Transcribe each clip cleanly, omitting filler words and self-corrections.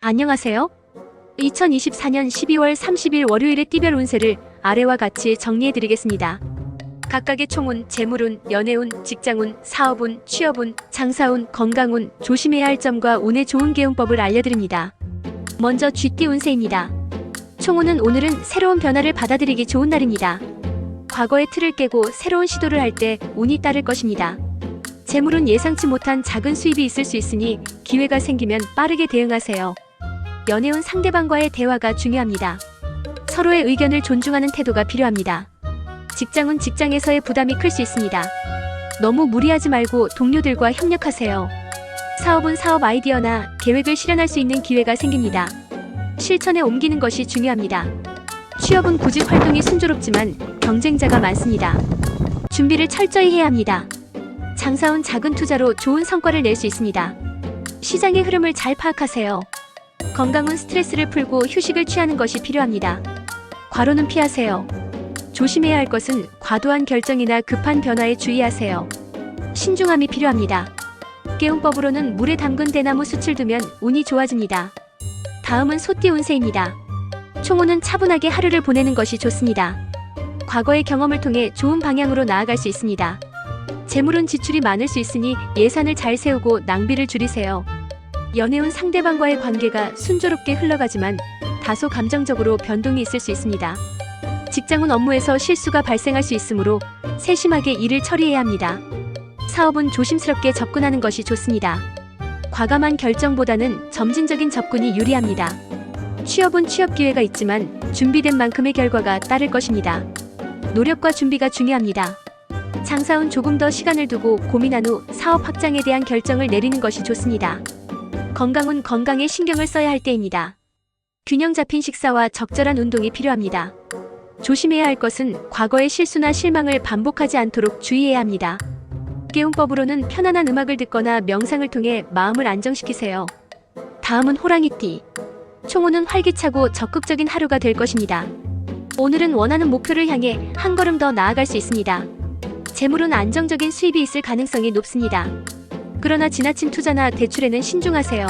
안녕하세요. 2024년 12월 30일 월요일의 띠별 운세를 아래와 같이 정리해드리겠습니다. 각각의 총운, 재물운, 연애운, 직장운, 사업운, 취업운, 장사운, 건강운, 조심해야 할 점과 운의 좋은 개운법을 알려드립니다. 먼저 쥐띠 운세입니다. 총운은 오늘은 새로운 변화를 받아들이기 좋은 날입니다. 과거의 틀을 깨고 새로운 시도를 할 때 운이 따를 것입니다. 재물은 예상치 못한 작은 수입이 있을 수 있으니 기회가 생기면 빠르게 대응하세요. 연애운 상대방과의 대화가 중요합니다. 서로의 의견을 존중하는 태도가 필요합니다. 직장은 직장에서의 부담이 클 수 있습니다. 너무 무리하지 말고 동료들과 협력하세요. 사업은 사업 아이디어나 계획을 실현할 수 있는 기회가 생깁니다. 실천에 옮기는 것이 중요합니다. 취업은 구직 활동이 순조롭지만 경쟁자가 많습니다. 준비를 철저히 해야 합니다. 장사운 작은 투자로 좋은 성과를 낼 수 있습니다. 시장의 흐름을 잘 파악하세요. 건강은 스트레스를 풀고 휴식을 취하는 것이 필요합니다. 과로는 피하세요. 조심해야 할 것은 과도한 결정이나 급한 변화에 주의하세요. 신중함이 필요합니다. 개운법으로는 물에 담근 대나무 숯을 두면 운이 좋아집니다. 다음은 소띠 운세입니다. 총운은 차분하게 하루를 보내는 것이 좋습니다. 과거의 경험을 통해 좋은 방향으로 나아갈 수 있습니다. 재물은 지출이 많을 수 있으니 예산을 잘 세우고 낭비를 줄이세요. 연애운 상대방과의 관계가 순조롭게 흘러가지만 다소 감정적으로 변동이 있을 수 있습니다. 직장은 업무에서 실수가 발생할 수 있으므로 세심하게 일을 처리해야 합니다. 사업은 조심스럽게 접근하는 것이 좋습니다. 과감한 결정보다는 점진적인 접근이 유리합니다. 취업은 취업 기회가 있지만 준비된 만큼의 결과가 따를 것입니다. 노력과 준비가 중요합니다. 장사운 조금 더 시간을 두고 고민한 후 사업 확장에 대한 결정을 내리는 것이 좋습니다. 건강은 건강에 신경을 써야 할 때입니다. 균형 잡힌 식사와 적절한 운동이 필요합니다. 조심해야 할 것은 과거의 실수나 실망을 반복하지 않도록 주의해야 합니다. 개운법으로는 편안한 음악을 듣거나 명상을 통해 마음을 안정시키세요. 다음은 호랑이띠. 총운은 활기차고 적극적인 하루가 될 것입니다. 오늘은 원하는 목표를 향해 한 걸음 더 나아갈 수 있습니다. 재물은 안정적인 수입이 있을 가능성이 높습니다. 그러나 지나친 투자나 대출에는 신중하세요.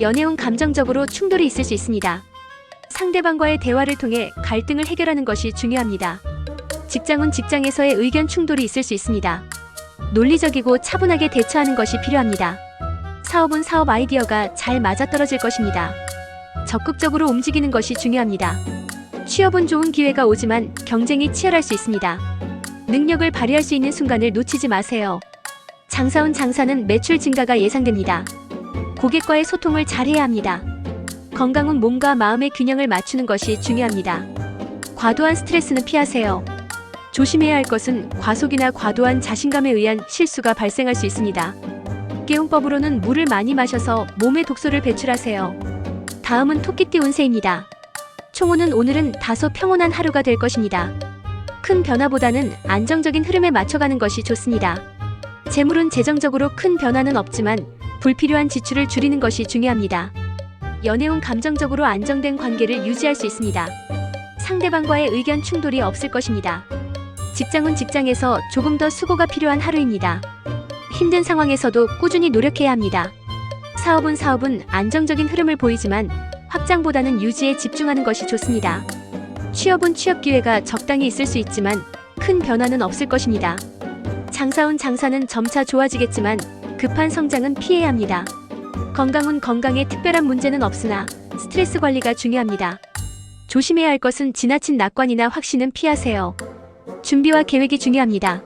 연애운 감정적으로 충돌이 있을 수 있습니다. 상대방과의 대화를 통해 갈등을 해결하는 것이 중요합니다. 직장은 직장에서의 의견 충돌이 있을 수 있습니다. 논리적이고 차분하게 대처하는 것이 필요합니다. 사업은 사업 아이디어가 잘 맞아떨어질 것입니다. 적극적으로 움직이는 것이 중요합니다. 취업은 좋은 기회가 오지만 경쟁이 치열할 수 있습니다. 능력을 발휘할 수 있는 순간을 놓치지 마세요. 장사운 장사는 매출 증가가 예상됩니다. 고객과의 소통을 잘해야 합니다. 건강은 몸과 마음의 균형을 맞추는 것이 중요합니다. 과도한 스트레스는 피하세요. 조심해야 할 것은 과속이나 과도한 자신감에 의한 실수가 발생할 수 있습니다. 개운법으로는 물을 많이 마셔서 몸의 독소를 배출하세요. 다음은 토끼띠 운세입니다. 총운은 오늘은 다소 평온한 하루가 될 것입니다. 큰 변화보다는 안정적인 흐름에 맞춰가는 것이 좋습니다. 재물은 재정적으로 큰 변화는 없지만 불필요한 지출을 줄이는 것이 중요합니다. 연애운 감정적으로 안정된 관계를 유지할 수 있습니다. 상대방과의 의견 충돌이 없을 것입니다. 직장은 직장에서 조금 더 수고가 필요한 하루입니다. 힘든 상황에서도 꾸준히 노력해야 합니다. 사업은 안정적인 흐름을 보이지만 확장보다는 유지에 집중하는 것이 좋습니다. 취업은 취업 기회가 적당히 있을 수 있지만 큰 변화는 없을 것입니다. 장사는 점차 좋아지겠지만 급한 성장은 피해야 합니다. 건강은 건강에 특별한 문제는 없으나 스트레스 관리가 중요합니다. 조심해야 할 것은 지나친 낙관이나 확신은 피하세요. 준비와 계획이 중요합니다.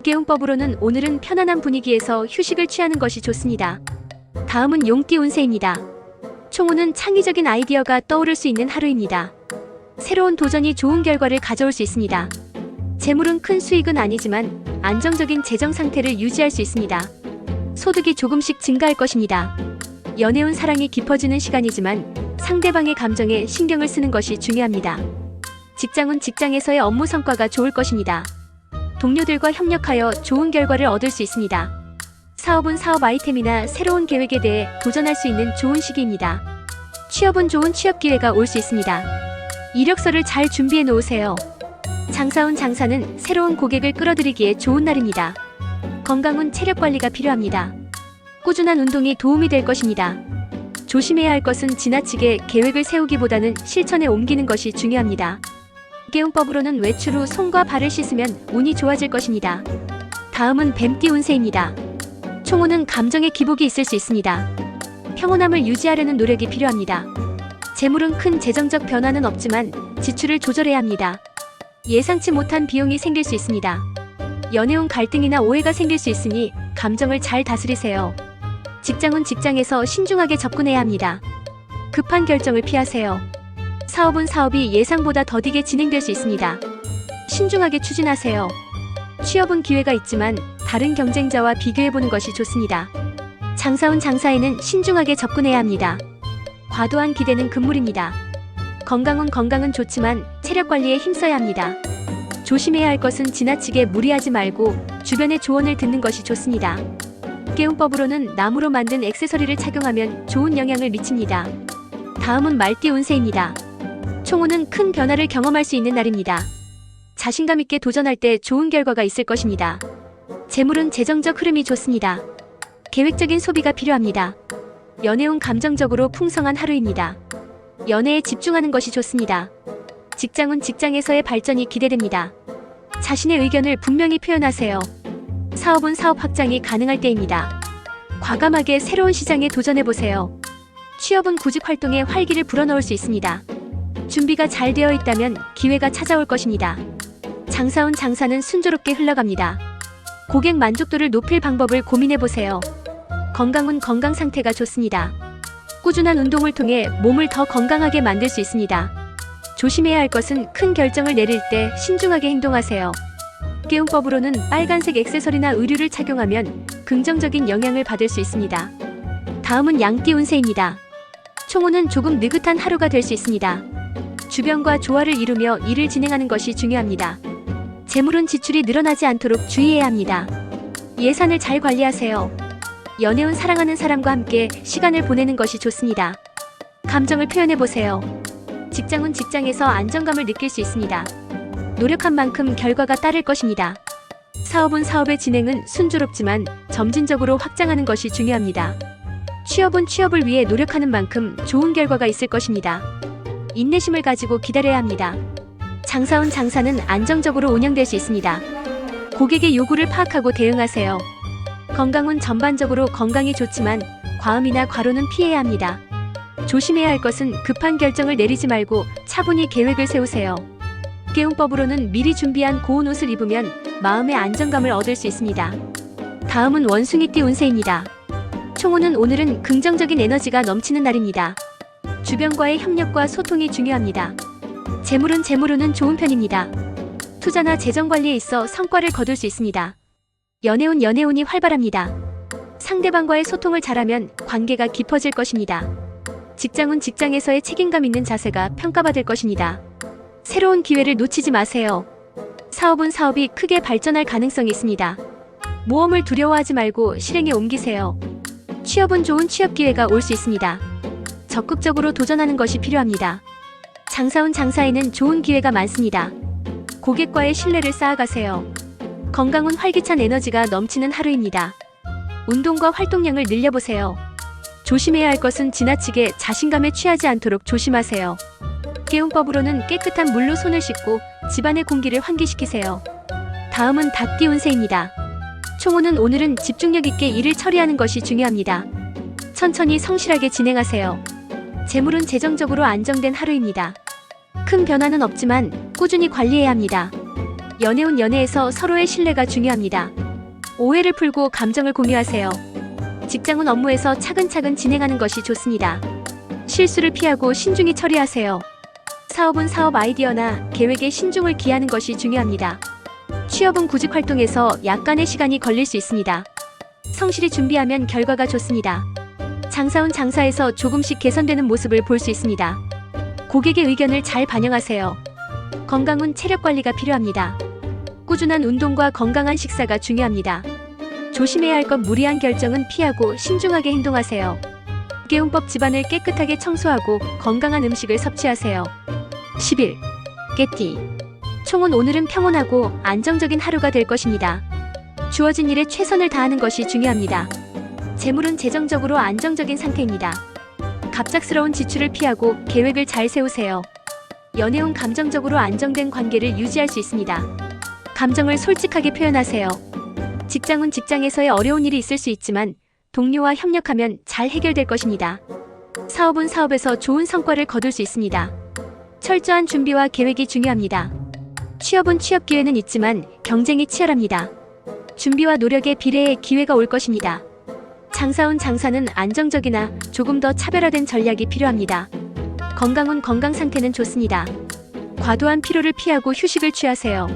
개운법으로는 오늘은 편안한 분위기에서 휴식을 취하는 것이 좋습니다. 다음은 용띠 운세입니다. 총운은 창의적인 아이디어가 떠오를 수 있는 하루입니다. 새로운 도전이 좋은 결과를 가져올 수 있습니다. 재물은 큰 수익은 아니지만 안정적인 재정 상태를 유지할 수 있습니다. 소득이 조금씩 증가할 것입니다. 연애운 사랑이 깊어지는 시간이지만 상대방의 감정에 신경을 쓰는 것이 중요합니다. 직장은 직장에서의 업무 성과가 좋을 것입니다. 동료들과 협력하여 좋은 결과를 얻을 수 있습니다. 사업은 사업 아이템이나 새로운 계획에 대해 도전할 수 있는 좋은 시기입니다. 취업은 좋은 취업 기회가 올 수 있습니다. 이력서를 잘 준비해 놓으세요. 장사는 새로운 고객을 끌어들이기에 좋은 날입니다. 건강은 체력 관리가 필요합니다. 꾸준한 운동이 도움이 될 것입니다. 조심해야 할 것은 지나치게 계획을 세우기보다는 실천에 옮기는 것이 중요합니다. 개운법으로는 외출 후 손과 발을 씻으면 운이 좋아질 것입니다. 다음은 뱀띠 운세입니다. 총운은 감정의 기복이 있을 수 있습니다. 평온함을 유지하려는 노력이 필요합니다. 재물은 큰 재정적 변화는 없지만 지출을 조절해야 합니다. 예상치 못한 비용이 생길 수 있습니다. 연애운 갈등이나 오해가 생길 수 있으니 감정을 잘 다스리세요. 직장은 직장에서 신중하게 접근해야 합니다. 급한 결정을 피하세요. 사업은 사업이 예상보다 더디게 진행될 수 있습니다. 신중하게 추진하세요. 취업은 기회가 있지만 다른 경쟁자와 비교해보는 것이 좋습니다. 장사운 장사에는 신중하게 접근해야 합니다. 과도한 기대는 금물입니다. 건강은 좋지만 체력 관리에 힘써야 합니다. 조심해야 할 것은 지나치게 무리하지 말고 주변의 조언을 듣는 것이 좋습니다. 개운법으로는 나무로 만든 액세서리를 착용하면 좋은 영향을 미칩니다. 다음은 말띠 운세입니다. 총운은 큰 변화를 경험할 수 있는 날입니다. 자신감 있게 도전할 때 좋은 결과가 있을 것입니다. 재물은 재정적 흐름이 좋습니다. 계획적인 소비가 필요합니다. 연애운 감정적으로 풍성한 하루입니다. 연애에 집중하는 것이 좋습니다. 직장은 직장에서의 발전이 기대됩니다. 자신의 의견을 분명히 표현하세요. 사업은 사업 확장이 가능할 때입니다. 과감하게 새로운 시장에 도전해보세요. 취업은 구직 활동에 활기를 불어넣을 수 있습니다. 준비가 잘 되어 있다면 기회가 찾아올 것입니다. 장사운 장사는 순조롭게 흘러갑니다. 고객 만족도를 높일 방법을 고민해보세요. 건강은 건강 상태가 좋습니다. 꾸준한 운동을 통해 몸을 더 건강하게 만들 수 있습니다. 조심해야 할 것은 큰 결정을 내릴 때 신중하게 행동하세요. 개운법으로는 빨간색 액세서리나 의류를 착용하면 긍정적인 영향을 받을 수 있습니다. 다음은 양띠 운세입니다. 총운은 조금 느긋한 하루가 될 수 있습니다. 주변과 조화를 이루며 일을 진행하는 것이 중요합니다. 재물은 지출이 늘어나지 않도록 주의해야 합니다. 예산을 잘 관리하세요. 연애운 사랑하는 사람과 함께 시간을 보내는 것이 좋습니다. 감정을 표현해보세요. 직장은 직장에서 안정감을 느낄 수 있습니다. 노력한 만큼 결과가 따를 것입니다. 사업은 사업의 진행은 순조롭지만 점진적으로 확장하는 것이 중요합니다. 취업은 취업을 위해 노력하는 만큼 좋은 결과가 있을 것입니다. 인내심을 가지고 기다려야 합니다. 장사운 장사는 안정적으로 운영될 수 있습니다. 고객의 요구를 파악하고 대응하세요. 건강은 전반적으로 건강이 좋지만 과음이나 과로는 피해야 합니다. 조심해야 할 것은 급한 결정을 내리지 말고 차분히 계획을 세우세요. 개운법으로는 미리 준비한 고운 옷을 입으면 마음의 안정감을 얻을 수 있습니다. 다음은 원숭이띠 운세입니다. 총운은 오늘은 긍정적인 에너지가 넘치는 날입니다. 주변과의 협력과 소통이 중요합니다. 재물은 좋은 편입니다. 투자나 재정 관리에 있어 성과를 거둘 수 있습니다. 연애운이 활발합니다. 상대방과의 소통을 잘하면 관계가 깊어질 것입니다. 직장은 직장에서의 책임감 있는 자세가 평가받을 것입니다. 새로운 기회를 놓치지 마세요. 사업은 사업이 크게 발전할 가능성이 있습니다. 모험을 두려워하지 말고 실행에 옮기세요. 취업은 좋은 취업 기회가 올 수 있습니다. 적극적으로 도전하는 것이 필요합니다. 장사운 장사에는 좋은 기회가 많습니다. 고객과의 신뢰를 쌓아가세요. 건강은 활기찬 에너지가 넘치는 하루입니다. 운동과 활동량을 늘려보세요. 조심해야 할 것은 지나치게 자신감에 취하지 않도록 조심하세요. 개운법으로는 깨끗한 물로 손을 씻고 집안의 공기를 환기시키세요. 다음은 닭띠 운세입니다. 총운은 오늘은 집중력 있게 일을 처리하는 것이 중요합니다. 천천히 성실하게 진행하세요. 재물은 재정적으로 안정된 하루입니다. 큰 변화는 없지만 꾸준히 관리해야 합니다. 연애운 연애에서 서로의 신뢰가 중요합니다. 오해를 풀고 감정을 공유하세요. 직장은 업무에서 차근차근 진행하는 것이 좋습니다. 실수를 피하고 신중히 처리하세요. 사업은 사업 아이디어나 계획에 신중을 기하는 것이 중요합니다. 취업은 구직 활동에서 약간의 시간이 걸릴 수 있습니다. 성실히 준비하면 결과가 좋습니다. 장사운 장사에서 조금씩 개선되는 모습을 볼 수 있습니다. 고객의 의견을 잘 반영하세요. 건강은 체력 관리가 필요합니다. 꾸준한 운동과 건강한 식사가 중요합니다. 조심해야 할 것 무리한 결정은 피하고 신중하게 행동하세요. 개운법 집안을 깨끗하게 청소하고 건강한 음식을 섭취하세요. 10일 깨띠 총은 오늘은 평온하고 안정적인 하루가 될 것입니다. 주어진 일에 최선을 다하는 것이 중요합니다. 재물은 재정적으로 안정적인 상태입니다. 갑작스러운 지출을 피하고 계획을 잘 세우세요. 연애운 감정적으로 안정된 관계를 유지할 수 있습니다. 감정을 솔직하게 표현하세요. 직장운 직장에서의 어려운 일이 있을 수 있지만 동료와 협력하면 잘 해결될 것입니다. 사업은 사업에서 좋은 성과를 거둘 수 있습니다. 철저한 준비와 계획이 중요합니다. 취업은 취업 기회는 있지만 경쟁이 치열합니다. 준비와 노력에 비례해 기회가 올 것입니다. 장사운 장사는 안정적이나 조금 더 차별화된 전략이 필요합니다. 건강운 건강 상태는 좋습니다. 과도한 피로를 피하고 휴식을 취하세요.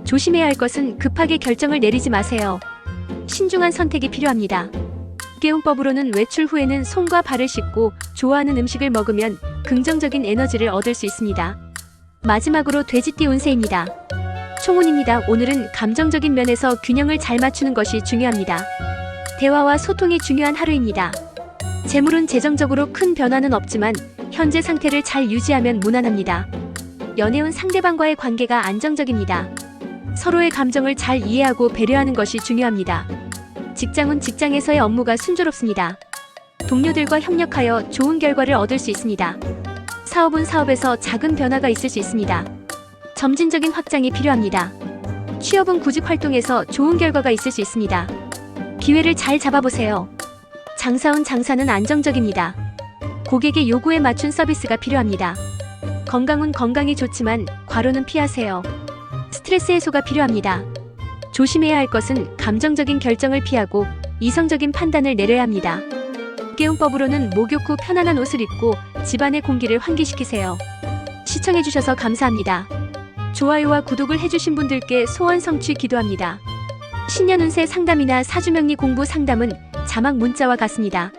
조심해야 할 것은 급하게 결정을 내리지 마세요. 신중한 선택이 필요합니다. 개운법으로는 외출 후에는 손과 발을 씻고 좋아하는 음식을 먹으면 긍정적인 에너지를 얻을 수 있습니다. 마지막으로 돼지띠 운세입니다. 총운입니다. 오늘은 감정적인 면에서 균형을 잘 맞추는 것이 중요합니다. 대화와 소통이 중요한 하루입니다. 재물은 재정적으로 큰 변화는 없지만 현재 상태를 잘 유지하면 무난합니다. 연애운 상대방과의 관계가 안정적입니다. 서로의 감정을 잘 이해하고 배려하는 것이 중요합니다. 직장은 직장에서의 업무가 순조롭습니다. 동료들과 협력하여 좋은 결과를 얻을 수 있습니다. 사업은 사업에서 작은 변화가 있을 수 있습니다. 점진적인 확장이 필요합니다. 취업은 구직 활동에서 좋은 결과가 있을 수 있습니다. 기회를 잘 잡아보세요. 장사운 장사는 안정적입니다. 고객의 요구에 맞춘 서비스가 필요합니다. 건강은 건강이 좋지만 과로는 피하세요. 스트레스 해소가 필요합니다. 조심해야 할 것은 감정적인 결정을 피하고 이성적인 판단을 내려야 합니다. 깨운법으로는 목욕 후 편안한 옷을 입고 집안의 공기를 환기시키세요. 시청해주셔서 감사합니다. 좋아요와 구독을 해주신 분들께 소원 성취 기도합니다. 신년 운세 상담이나 사주명리 공부 상담은 자막 문자와 같습니다.